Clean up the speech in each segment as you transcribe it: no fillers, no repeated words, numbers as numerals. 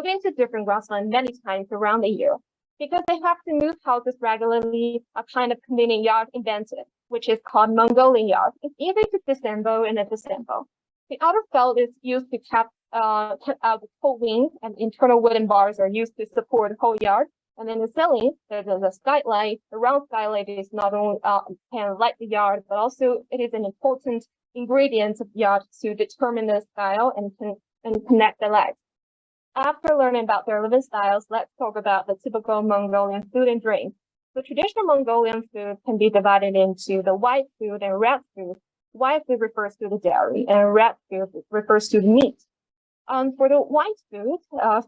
been to different grasslands many times around the year. Because they have to move houses regularly, a kind of convenient yard invented, which is called Mongolian yard. It's easy to disassemble and disassemble. The outer felt is used to keep out the cold wind, and internal wooden bars are used to support the whole yard. And in the ceiling, there's a skylight. The round skylight is not only can light the yard, but also it is an important ingredient of yard to determine the style and connect the legs. After learning about their living styles, let's talk about the typical Mongolian food and drink. The traditional Mongolian food can be divided into the white food and red food. White food refers to the dairy, and red food refers to the meat. For the white food,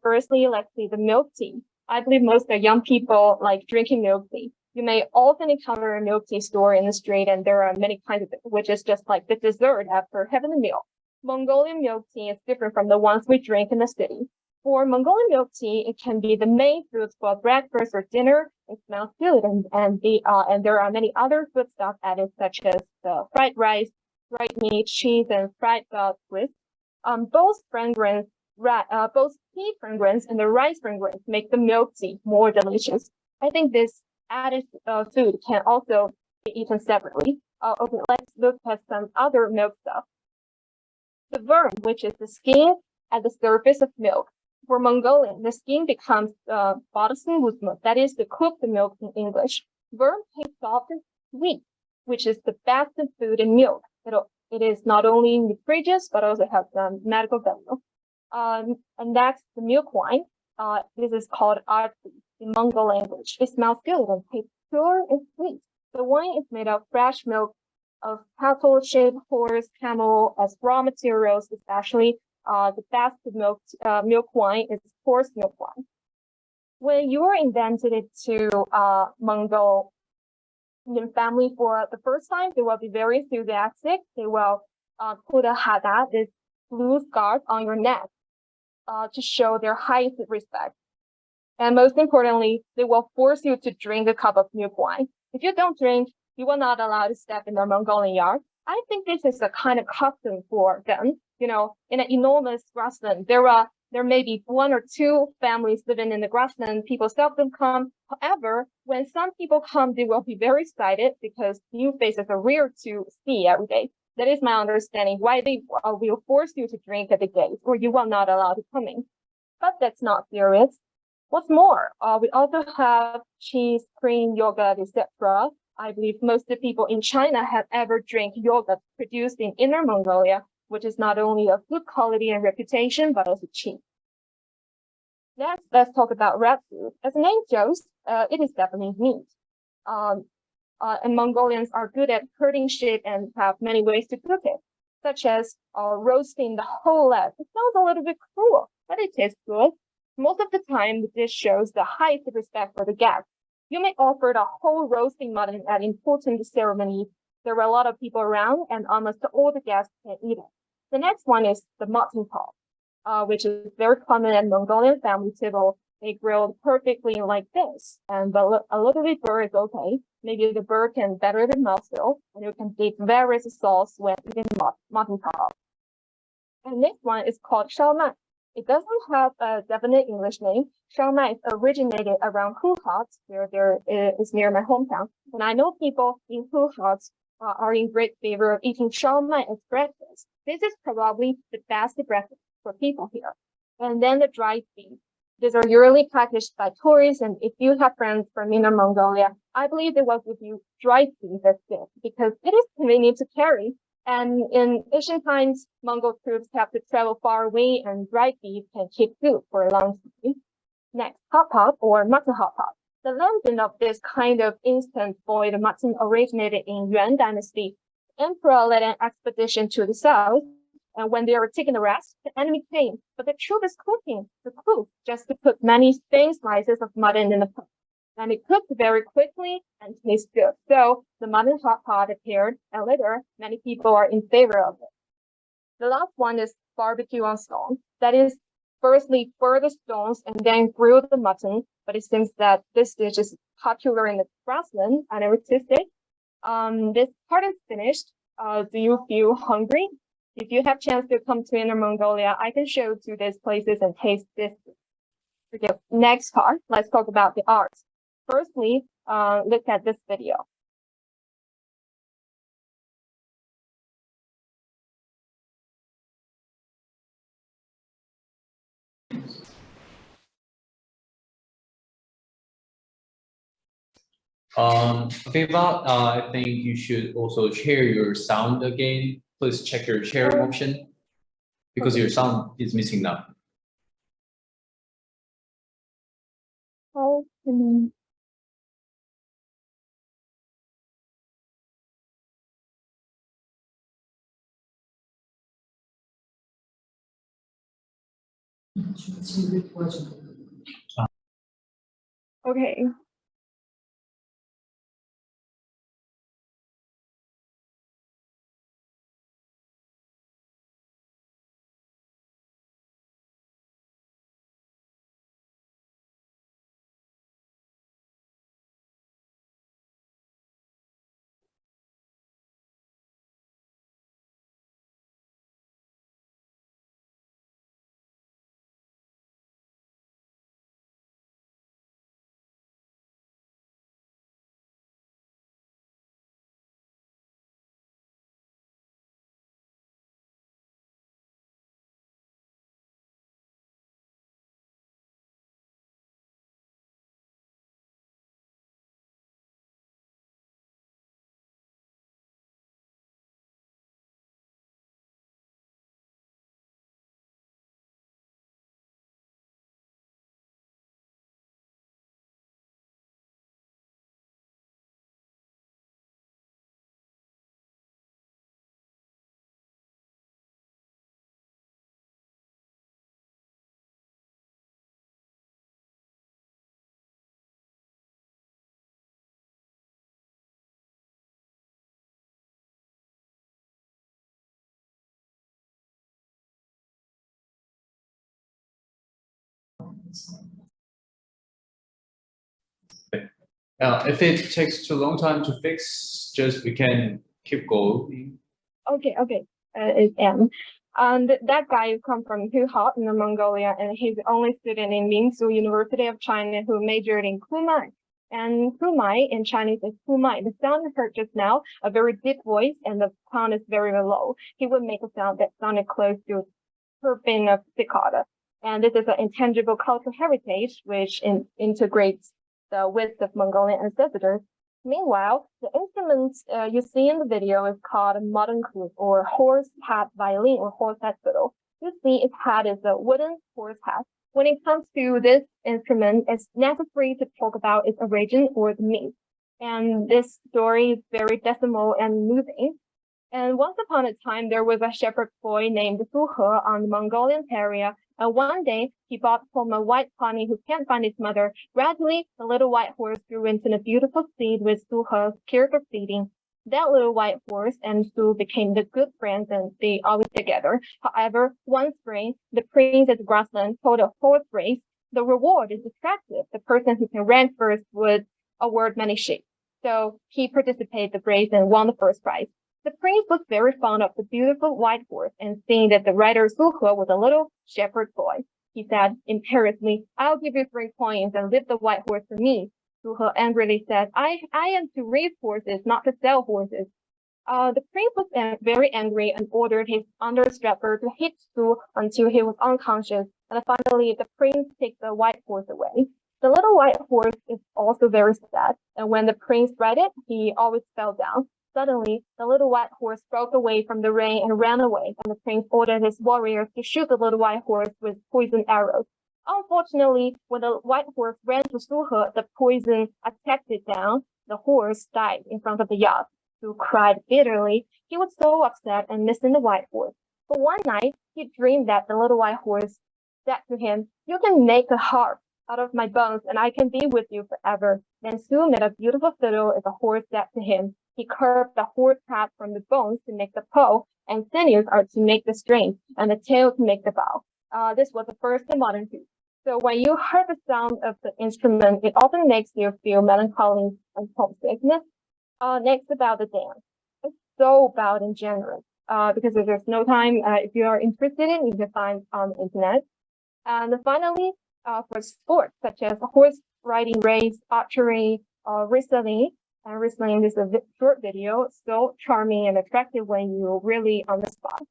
firstly, let's see the milk tea. I believe most of young people like drinking milk tea. You may often encounter a milk tea store in the street, and there are many kinds of it, which is just like the dessert after having the meal. Mongolian milk tea is different from the ones we drink in the city. For Mongolian milk tea, it can be the main food for breakfast or dinner. It smells good, and there are many other foodstuffs added, such as the fried rice, fried meat, cheese, and fried grits. Both tea fragrance and the rice fragrance make the milk tea more delicious. I think this added food can also be eaten separately. Okay, let's look at some other milk stuff. The worm, which is the skin at the surface of milk. For Mongolian, the skin becomes bodasin wuzmut, that is the cooked milk in English. Worm tastes soft and sweet, which is the best food in milk. It is not only nutritious, but also has some medical value. And that's the milk wine. This is called arti in Mongol language. It smells good and tastes pure and sweet. The wine is made of fresh milk of cattle, sheep, horse, camel as raw materials, especially the best milk wine is horse milk wine. When you are invented to Mongolian family for the first time, they will be very enthusiastic. They will put a hada, this blue scarf, on your neck to show their highest respect. And most importantly, they will force you to drink a cup of milk wine. If you don't drink, you are not allowed to step in their Mongolian yard. I think this is a kind of custom for them. You know, in an enormous grassland, there may be one or two families living in the grassland. People seldom come. However, when some people come, they will be very excited because new faces are rare to see every day. That is my understanding why they will force you to drink at the gate, or you are not allowed to come in. But that's not serious. What's more, we also have cheese, cream, yogurt, etc. I believe most of the people in China have ever drank yogurt produced in Inner Mongolia, which is not only of good quality and reputation, but also cheap. Next, let's talk about red food. As the name shows, it is definitely meat. And Mongolians are good at cutting sheep and have many ways to cook it, such as roasting the whole leg. It sounds a little bit cruel, but it tastes good. Most of the time, the dish shows the highest respect for the guest. You may offer the whole roasting mutton at important ceremonies. There were a lot of people around, and almost all the guests can eat it. The next one is the mutton chop, which is very common at Mongolian family table. They grilled perfectly like this, and a little bit bird is okay. Maybe the bird can better the mouthfeel, and you can dip various sauce when eating mutton chop. And next one is called shaomai. It doesn't have a definite English name. Shaomai is originated around Huhat, where there is near my hometown. And I know people in Huhat are in great favor of eating shaomai as breakfast. This is probably the best breakfast for people here. And then the dried beef. These are usually packaged by tourists, and if you have friends from Inner Mongolia, I believe they will give you dried beef as gift because it is convenient to carry. And in ancient times, Mongol troops have to travel far away, and dried beef can keep good for a long time. Next, hot pot or mutton hot pot. The legend of this kind of instant boiled mutton originated in Yuan Dynasty. The emperor led an expedition to the south, and when they were taking a rest, the enemy came. But the troop is cooking. The cook just to put many thin slices of mutton in the pot. And it cooked very quickly and tastes good. So the mutton hot pot appeared, and later many people are in favor of it. The last one is barbecue on stone. That is, firstly burn the stones and then grill the mutton. But it seems that this dish is popular in the grassland. I never tasted it. This part is finished. Do you feel hungry? If you have chance to come to Inner Mongolia, I can show you to these places and taste this. Okay, next part, let's talk about the art. Firstly, look at this video. Viva, I think you should also share your sound again. Please check your share option because your sound is missing now. Oh, okay. If it takes too long time to fix, just we can keep going. Okay, okay. It's M. And that guy come from Huha in Mongolia, and he's the only student in Minsu University of China who majored in Kumai. And Kumai in Chinese is Kumai. The sound heard just now, a very deep voice, and the tone is very low. He would make a sound that sounded close to terpene of cicada. And this is an intangible cultural heritage which integrates the wisdom of Mongolian ancestors. Meanwhile, the instrument you see in the video is called a modern flute or horse hat violin or horse hat fiddle. You see its hat is a wooden horse hat. When it comes to this instrument, it's necessary to talk about its origin or the myth. And this story is very decimal and moving. And once upon a time, there was a shepherd boy named Su He on the Mongolian area. And one day, he bought home a white pony who can't find his mother. Gradually, the little white horse grew into a beautiful steed with Su He's care for feeding. That little white horse and Su became the good friends and they always together. However, one spring, the prince of Grassland held a horse race. The reward is attractive. The person who can rank first would award many sheep. So he participated in the race and won the first prize. The prince was very fond of the beautiful white horse, and seeing that the rider Su He was a little shepherd boy, he said imperiously, "I'll give you 3 coins and leave the white horse for me." Su He angrily said, I am to raise horses, not to sell horses. The prince was very angry and ordered his understrapper to hit Su until he was unconscious, and finally the prince took the white horse away. The little white horse is also very sad, and when the prince rode it, he always fell down. Suddenly, the little white horse broke away from the rein and ran away, and the prince ordered his warriors to shoot the little white horse with poisoned arrows. Unfortunately, when the white horse ran to Su He, the poison attacked it down. The horse died in front of the yacht. Su cried bitterly. He was so upset and missing the white horse. But one night, he dreamed that the little white horse said to him, "You can make a harp out of my bones, and I can be with you forever." Then Su made a beautiful fiddle as the horse said to him. He carved the horse head from the bones to make the bow, and sinews are to make the string, and the tail to make the bow. This was the first modern flute. So when you heard the sound of the instrument, it often makes you feel melancholy and homesickness. Next about the dance. It's so about in general. Because there's no time, if you are interested in, you can find on the internet. And finally, for sports such as horse riding race, archery, wrestling. And wrestling is a short video, so charming and attractive when you really on the spot.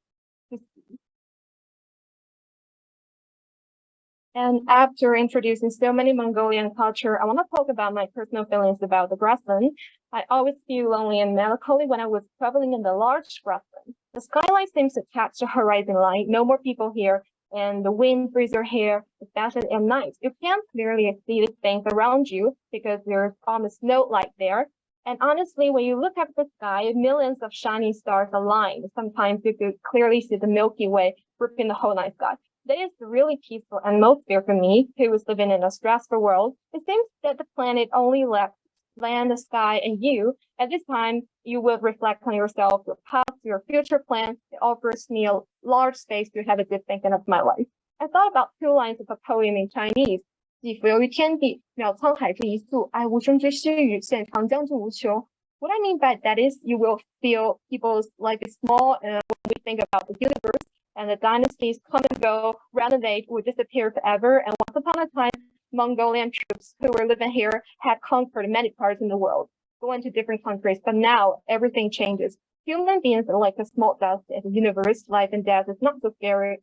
And after introducing so many Mongolian culture, I want to talk about my personal feelings about the grassland. I always feel lonely and melancholy when I was traveling in the large grassland. The skyline seems to catch the horizon line. No more people here, and the wind breezes your hair, especially at night. You can't clearly see the things around you because there's almost no light there. And honestly, when you look up at the sky, millions of shining stars align. Sometimes you could clearly see the Milky Way ripping the whole night sky. That is really peaceful atmosphere for me, who was living in a stressful world. It seems that the planet only left land, the sky, and you. At this time, you will reflect on yourself, your past, your future plans. It offers me a large space to have a good thinking of my life. I thought about two lines of a poem in Chinese. 既浮游于天地，渺沧海之一粟，爱无声之须臾，现长江之无穷. What I mean by that is you will feel people's like small when we think about the universe and the dynasties come and go, renovate, would disappear forever. And once upon a time, Mongolian troops who were living here had conquered many parts in the world, going to different countries. But now everything changes. Human beings are like a small dust in the universe. Life and death is not so scary.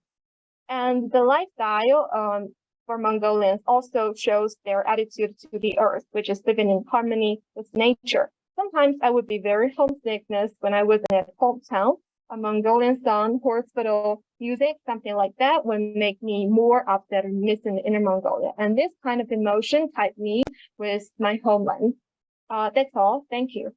And the lifestyle for Mongolians also shows their attitude to the earth, which is living in harmony with nature. Sometimes I would be very homesickness when I was in a hometown. A Mongolian song, hospital music, something like that would make me more upset and missing Inner Mongolia. And this kind of emotion tied me with my homeland. That's all. Thank you.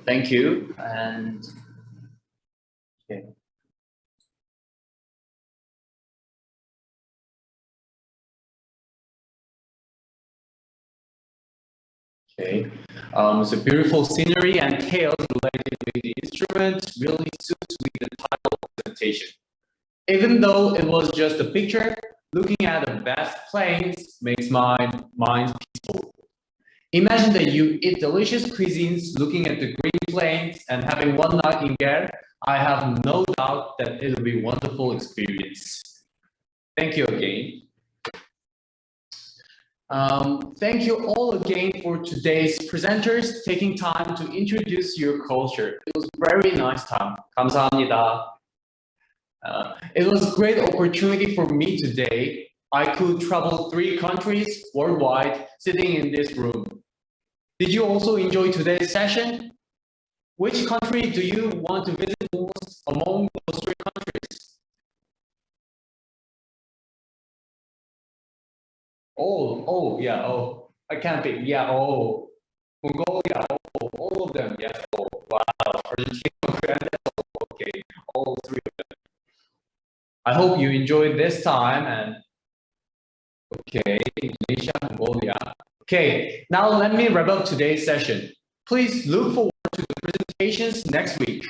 Thank you. And okay. Okay, it's a beautiful scenery and tales related with the instrument really suits with the title of the presentation. Even though it was just a picture, looking at the vast plains makes my mind peaceful. Imagine that you eat delicious cuisines looking at the green plains and having one night in there. I have no doubt that it will be a wonderful experience. Thank you again. Thank you all again for today's presenters taking time to introduce your culture. It was very nice time. 감사합니다. It was a great opportunity for me today. I could travel 3 countries worldwide sitting in this room. Did you also enjoy today's session? Which country do you want to visit most among those 3 countries? Yeah, I can't pick, yeah, Mongolia, all of them, yes, wow, Argentina, okay, all 3 of them. I hope you enjoyed this time and, okay, Indonesia, Mongolia. Okay, now let me wrap up today's session. Please look forward to the presentations next week.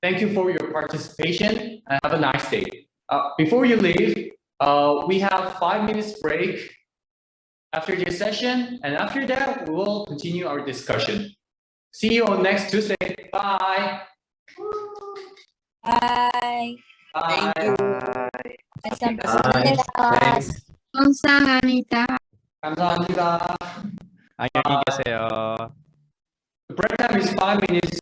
Thank you for your participation and have a nice day. Before you leave, we have 5 minutes break after this session, and after that, we will continue our discussion. See you on next Tuesday. Bye. Bye. Bye. Thank you. Thanks. 감사합니다. 감사합니다. 안녕히 계세요. The break time is 5 minutes.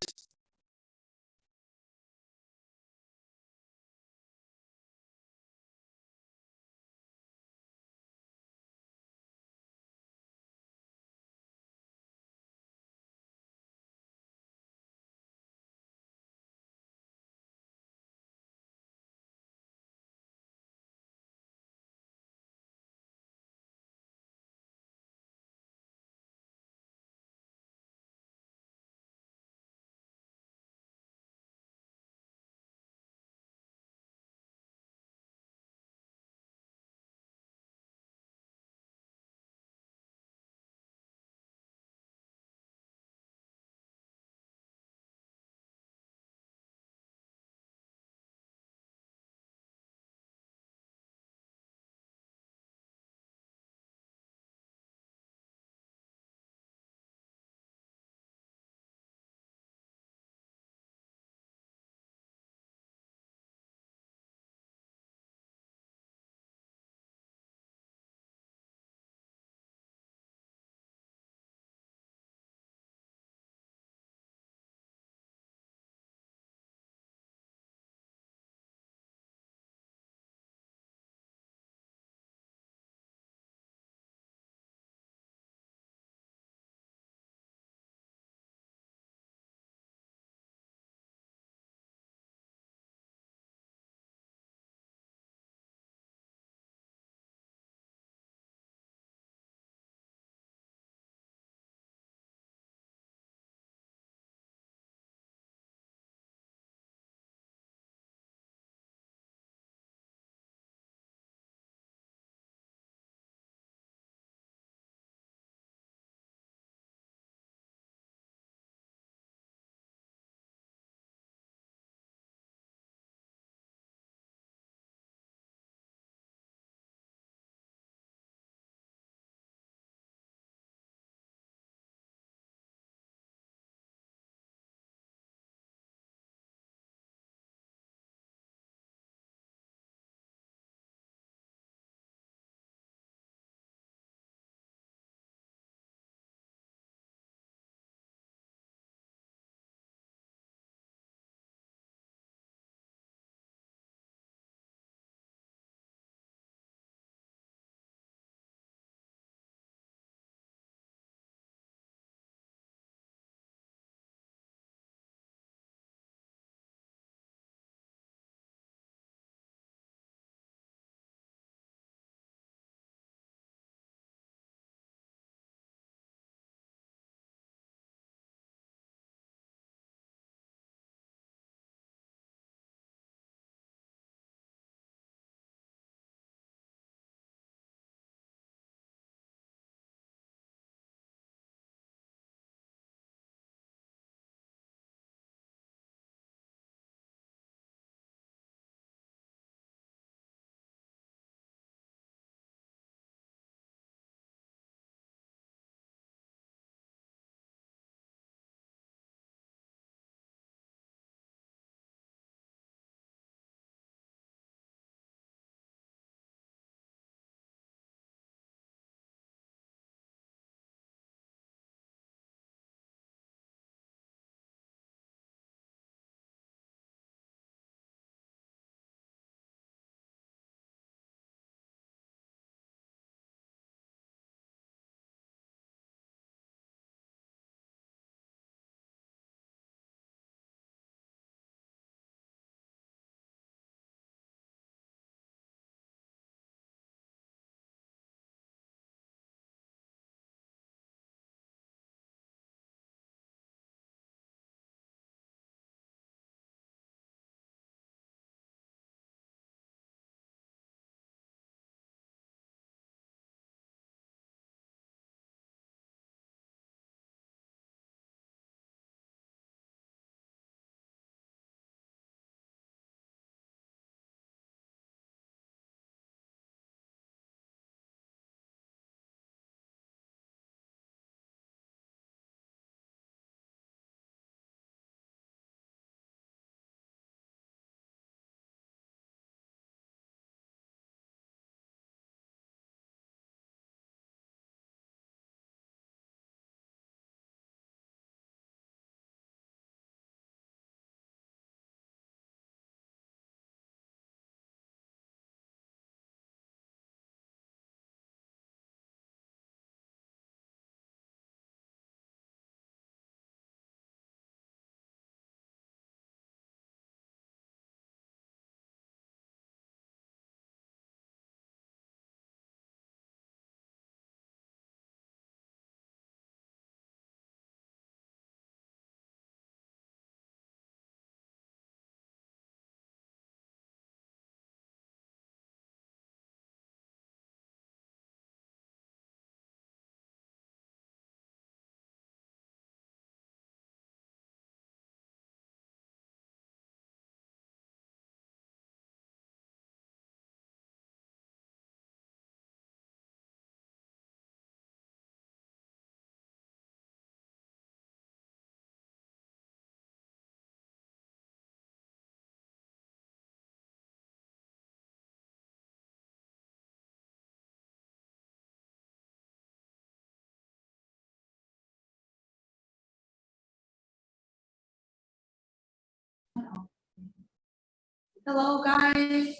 Hello guys.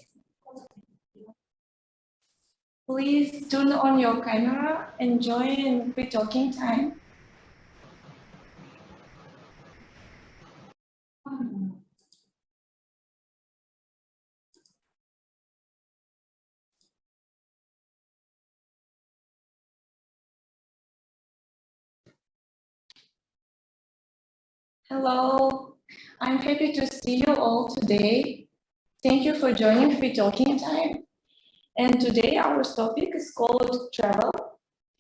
Please turn on your camera and join free talking time. Hello, I'm happy to see you all today. Thank you for joining free talking time. And today our topic is called travel.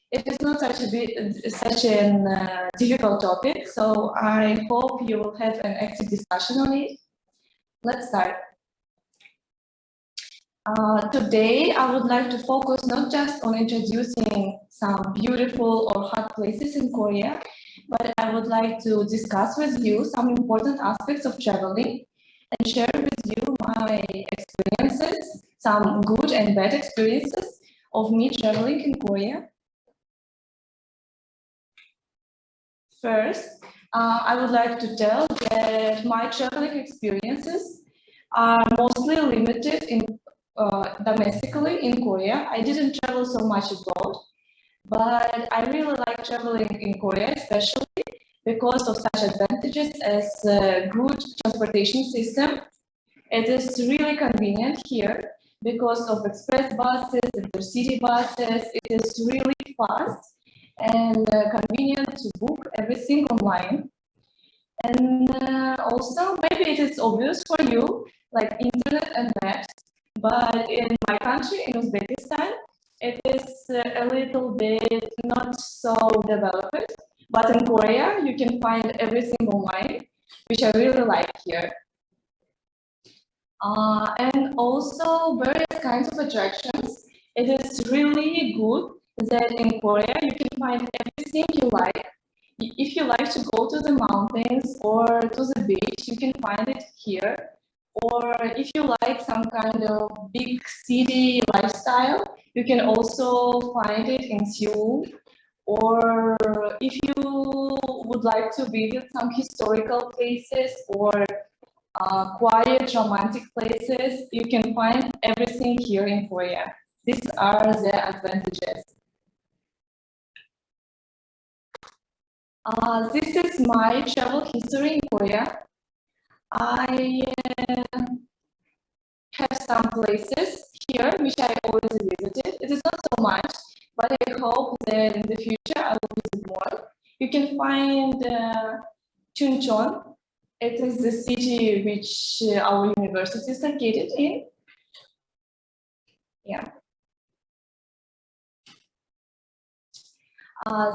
It is not such a difficult topic, so I hope you will have an active discussion on it. Let's start. Today, I would like to focus not just on introducing some beautiful or hot places in Korea, but I would like to discuss with you some important aspects of traveling and share with you my experiences, some good and bad experiences of me traveling in Korea. First, I would like to tell that my traveling experiences are mostly limited in domestically in Korea. I didn't travel so much abroad, but I really like traveling in Korea, especially because of such advantages as a good transportation system. It is really convenient here because of express buses, intercity buses. It is really fast and convenient to book everything online. And also, maybe it is obvious for you, like internet and maps, but in my country, in Uzbekistan, it is a little bit not so developed. But in Korea, you can find everything online, which I really like here. And also various kinds of attractions. It is really good that in Korea you can find everything you like. If you like to go to the mountains or to the beach, you can find it here. Or if you like some kind of big city lifestyle, you can also find it in Seoul. Or if you would like to visit some historical places or quiet romantic places, you can find everything here in Korea. These are the advantages. This is my travel history in Korea. I have some places here which I already visited. It is not so much, but I hope that in the future I will visit more. You can find Chuncheon. It is the city which our university is located in. Yeah.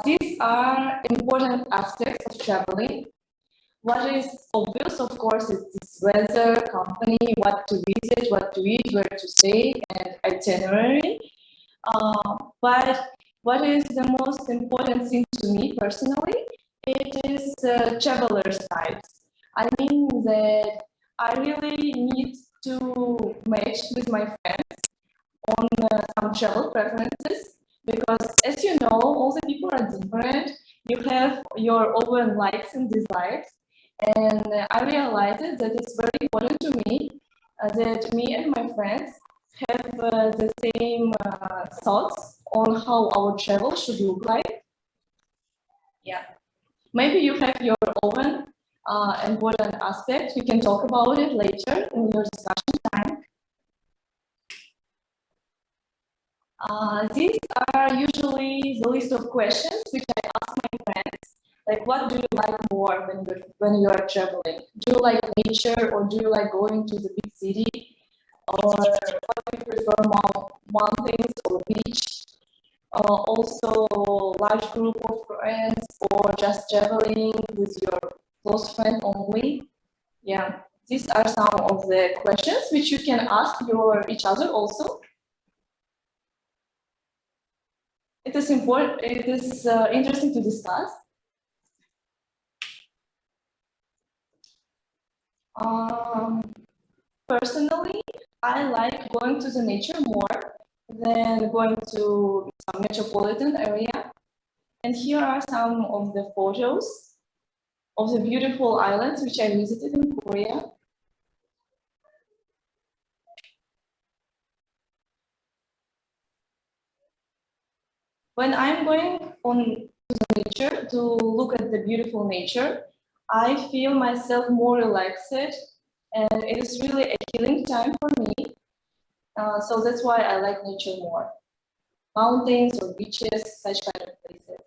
These are important aspects of traveling. What is obvious, of course, is this weather, company, what to visit, what to eat, where to stay, and itinerary. But what is the most important thing to me personally? It is traveler's types. I mean that I really need to match with my friends on some travel preferences because, as you know, all the people are different. You have your own likes and dislikes, and I realized that it's very important to me that me and my friends have the same thoughts on how our travel should look like. Yeah, maybe you have your own important aspect. We can talk about it later in your discussion time. These are usually the list of questions which I ask my friends. Like, what do you like more when you are traveling? Do you like nature or do you like going to the big city? Or what do you prefer, mountains or beach? Also, large group of friends or just traveling with your close friend only? Yeah, these are some of the questions which you can ask each other also. It is important. It is interesting to discuss. Personally, I like going to the nature more than going to some metropolitan area. And here are some of the photos of the beautiful islands which I visited in Korea. When I'm going on to the nature to look at the beautiful nature, I feel myself more relaxed, and it is really a healing time for me. So that's why I like nature more. Mountains or beaches, such kind of places.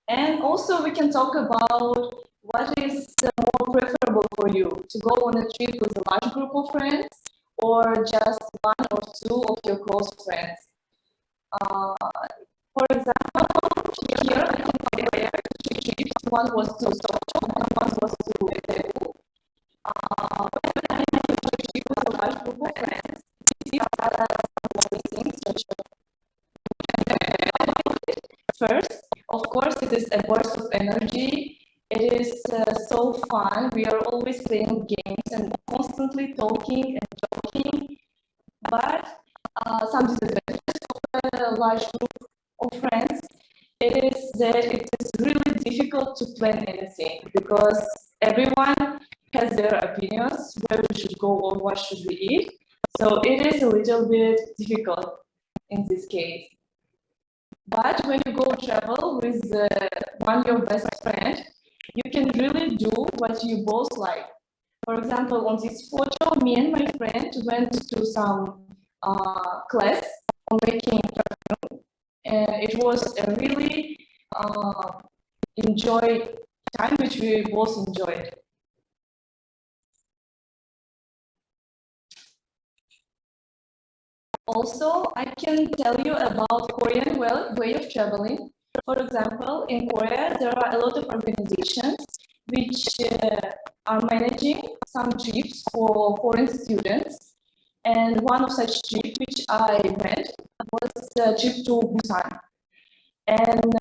And also we can talk about what is more preferable for you, to go on a trip with a large group of friends or just one or two of your close friends. For example, here I can compare two trips. One was to Sochi and one was to Daegu. When I had a trip with a large group of friends, these are some things which first, of course, it is a burst of energy. It is so fun. We are always playing games and constantly talking and joking. But some disadvantages of a large group of friends, it is that it is really difficult to plan anything because everyone has their opinions where we should go or what should we eat. So it is a little bit difficult in this case. But when you go travel with one your best friend, you can really do what you both like. For example, on this photo, me and my friend went to some class on making perfume, and it was a really enjoyed time which we both enjoyed. Also, I can tell you about Korean way of traveling. For example, in Korea, there are a lot of organizations which are managing some trips for foreign students. And one of such trips which I went was a trip to Busan. And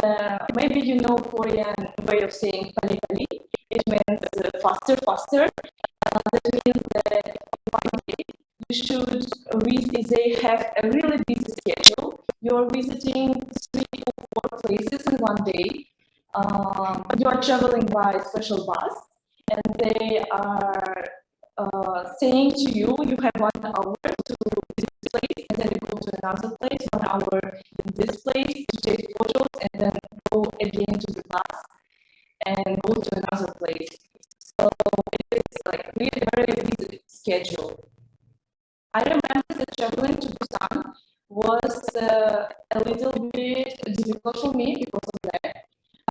maybe you know Korean way of saying pali pali. It means faster, faster. That means that one day you should visit, they have a really busy schedule. You're visiting 3 or 4 places in one day. You are traveling by special bus, and they are saying to you, you have 1 hour to this place, and then you go to another place, 1 hour in this place to take photos, and then go again to the bus and go to another place. So it's like really very busy schedule. I remember that traveling to Busan was a little bit difficult for me because of that.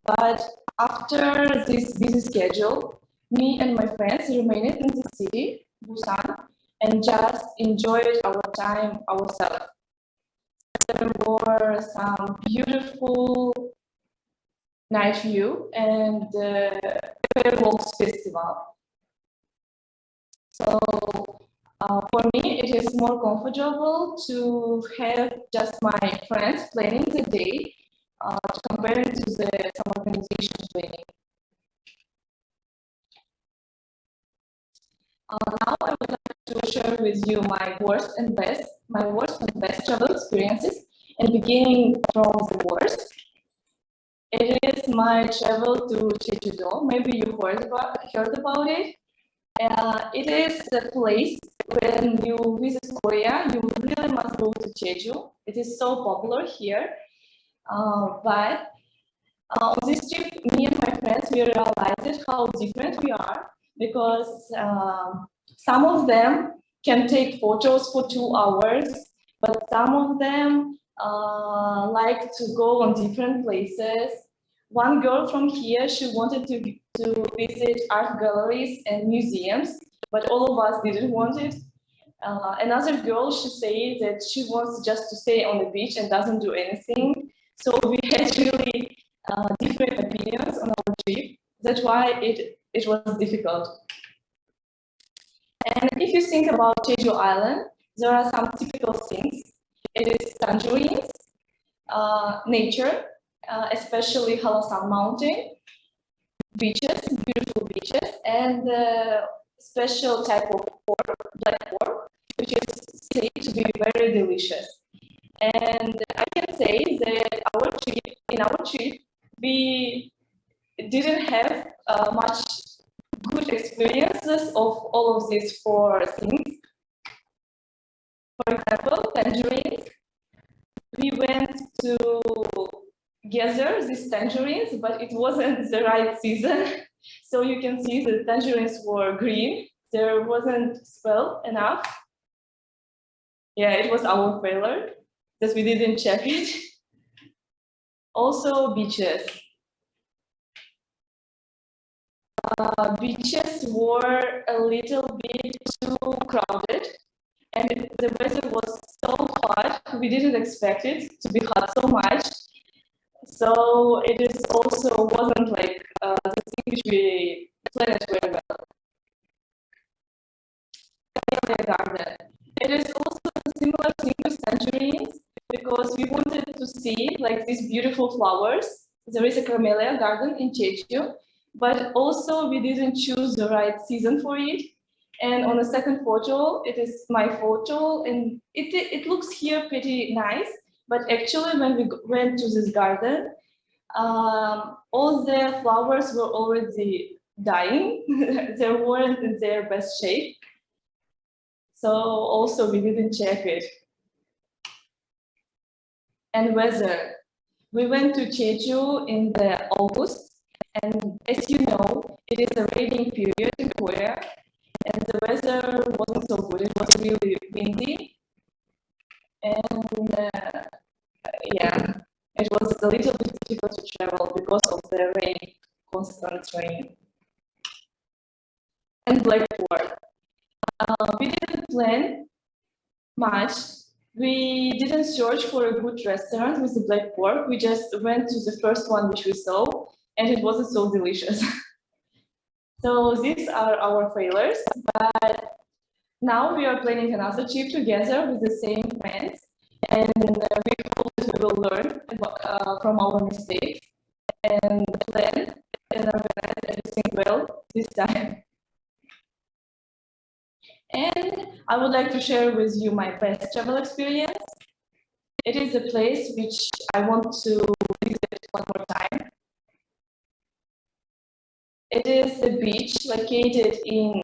But after this busy schedule, me and my friends remained in the city, Busan, and just enjoyed our time ourselves. There were some beautiful night view and fireworks festival. So for me, it is more comfortable to have just my friends planning the day to compare it to some organization planning. Now I would like to share with you my worst and best travel experiences, and beginning from the worst. It is my travel to Jeju-do. Maybe you heard about it. It is a place when you visit Korea, you really must go to Jeju. It is so popular here. But on this trip, me and my friends, we realized how different we are because some of them can take photos for 2 hours, but some of them like to go on different places. One girl from here, she wanted to visit art galleries and museums, but all of us didn't want it. Another girl, she said that she wants just to stay on the beach and doesn't do anything. So we had really different opinions on our trip. That's why it was difficult. And if you think about Jeju Island, there are some typical things. It is tangerines, nature, especially Halasang Mountain, beaches, beautiful beaches, and special type of pork, black pork, which is said to be very delicious. And I can say that in our trip, we didn't have much good experiences of all of these 4 things. For example, tangerines. We went to gather these tangerines, but it wasn't the right season. So you can see the tangerines were green. There wasn't smell enough. Yeah, it was our failure that we didn't check it. Also, beaches. Beaches were a little bit too crowded, and the weather was so hot. We didn't expect it to be hot so much. So it is also wasn't like the thing which we planned very well. Camellia garden. It is also a similar thing with tangerines because we wanted to see like these beautiful flowers. There is a camellia garden in Jeju, but also we didn't choose the right season for it. And on the second photo, it is my photo, and it looks here pretty nice. But actually, when we went to this garden, all the flowers were already dying. They weren't in their best shape. So also we didn't check it. And weather. We went to Jeju in the August, and as you know, it is a raining period in Korea, and the weather wasn't so good. It was really windy, and yeah, it was a little bit difficult to travel because of the rain, constant rain. And Blackboard. We didn't plan much. We didn't search for a good restaurant with the black pork. We just went to the first one which we saw, and it wasn't so delicious. So these are our failures, but now we are planning another trip together with the same plans, and we hope that we will learn from our mistakes and plan and organize everything well this time. And I would like to share with you my best travel experience. It is a place which I want to visit one more time. It is a beach located in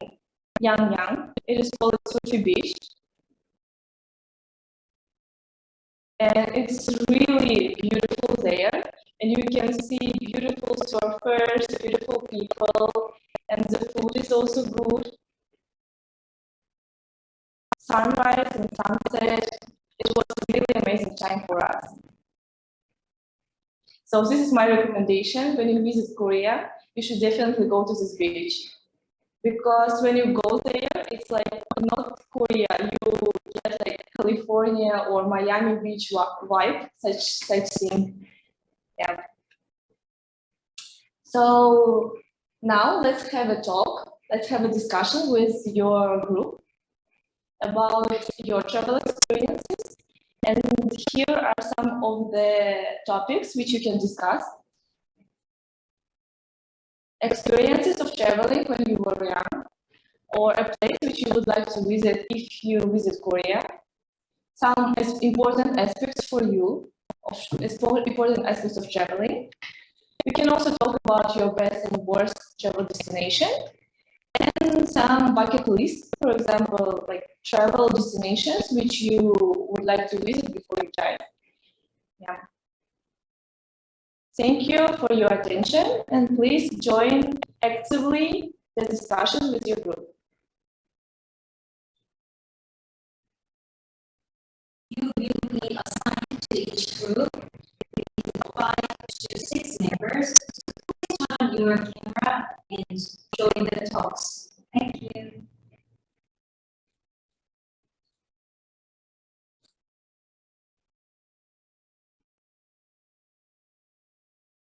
Yangyang. It is called Sufi Beach. And it's really beautiful there. And you can see beautiful surfers, beautiful people, and the food is also good. Sunrise and sunset, it was a really amazing time for us. So this is my recommendation. When you visit Korea, you should definitely go to this beach. Because when you go there, it's like not Korea, you get like California or Miami Beach vibe, such thing. Yeah. So now let's have a talk, let's have a discussion with your group about your travel experiences, and here are some of the topics which you can discuss. Experiences of traveling when you were young, or a place which you would like to visit if you visit Korea. Some important aspects for you, important aspects of traveling. We can also talk about your best and worst travel destination, and some bucket list, for example, like travel destinations which you would like to visit before you die. Yeah. Thank you for your attention, and please join actively the discussion with your group. You will be assigned to each group with 5 to 6 members. Please turn on your camera and join the talks. Thank you.